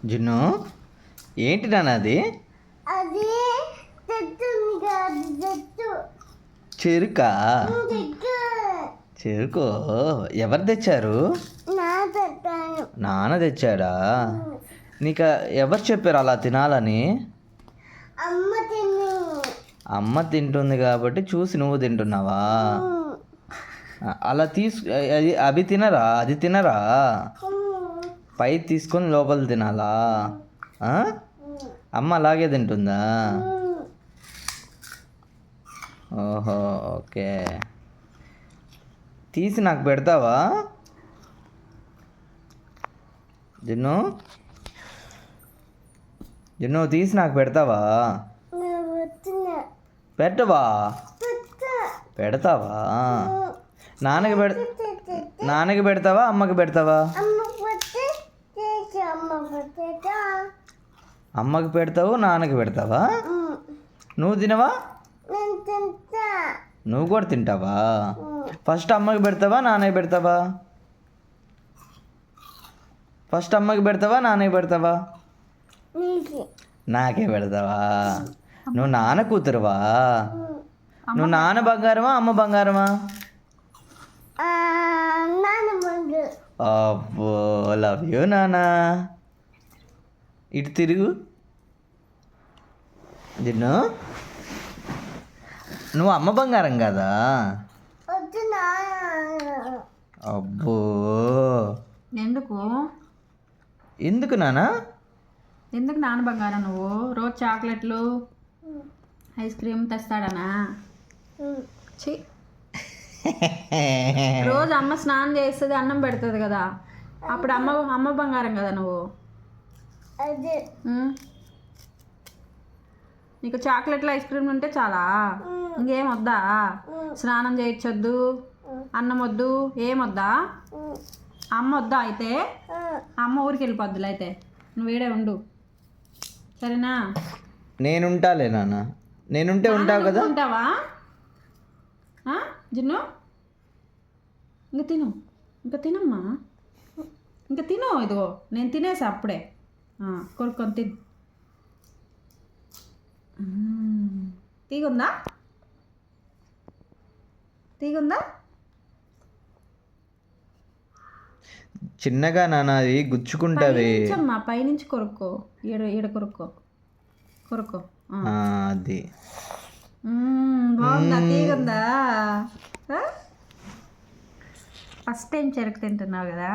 జున్ను ఏంటి నాన్న అది? అది చెరుకా? చెరుకు ఎవరు తెచ్చారు? నాన్న తెచ్చాడా? నీకు ఎవరు చెప్పారు అలా తినాలని? అమ్మ తింటుంది కాబట్టి చూసి నువ్వు తింటున్నావా? అలా అవి తినరా? అది తినరా? పై తీసుకొని లోపల తినాలా? అమ్మ అలాగే తింటుందా? ఓహో, ఓకే. తీసి నాకు పెడతావా జున్ను? జున్ను తీసి నాకు పెడతావా? పెట్టవా? పెడతావా? నాన్నకి పెడతావా అమ్మకి పెడతావా? అమ్మకి పెడతావు, నాన్నకి పెడతావా? నువ్వు తినవా? నువ్వు కూడా తింటావా? ఫస్ట్ అమ్మకి పెడతావా నాన్నకి పెడతావా? ఫస్ట్ అమ్మకి పెడతావా నాన్నకి పెడతావా? నాకే పెడతావా? నువ్వు నాన్న కూతురువా? నువ్వు నాన్న బంగారమా అమ్మ బంగారమా? అబ్బో, లవ్ యూ నాన్న. ఇటు తిరుగు జిన్ను. నువ్వు అమ్మ బంగారం కదా? అబ్బో, ఎందుకు ఎందుకు నాన్న? ఎందుకు నాన్న బంగారం? నువ్వు రోజు చాక్లెట్లు ఐస్ క్రీమ్ తెస్తాడనా? ఛీ, రోజు అమ్మ స్నానం చేస్తుంది, అన్నం పెడుతుంది కదా, అప్పుడు అమ్మ బంగారం కదా నువ్వు. నీకు చాక్లెట్లు ఐస్ క్రీమ్ ఉంటే చాలా, ఇంకేం వద్దా? స్నానం చేయించొద్దు, అన్నం వద్దు, ఏం వద్దా? అమ్మ వద్దా? అయితే అమ్మ ఊరికి వెళ్ళిపోద్దులే. అయితే నువ్వు వేడే ఉండు, సరేనా? నేనుంటాలే నాన్న, నేనుంటే ఉంటావు కదా. ఉంటావా జిన్ను? ఇంకా తిను, ఇంకా తినమ్మా, ఇంకా తిను. ఇదిగో నేను తినేసా అప్పుడే, కొరుక్కొని తిను. తీగుందా? తీగుందా? చిన్నగా నాన్న, అది గుచ్చుకుంటావి. అమ్మా పైనుంచి కొరుక్కో, ఈడ కొరుక్కో, కొరుక్కో. అది బాగుందా? తీగుందా? ఫస్ట్ టైం చెరుకు తింటున్నావు కదా?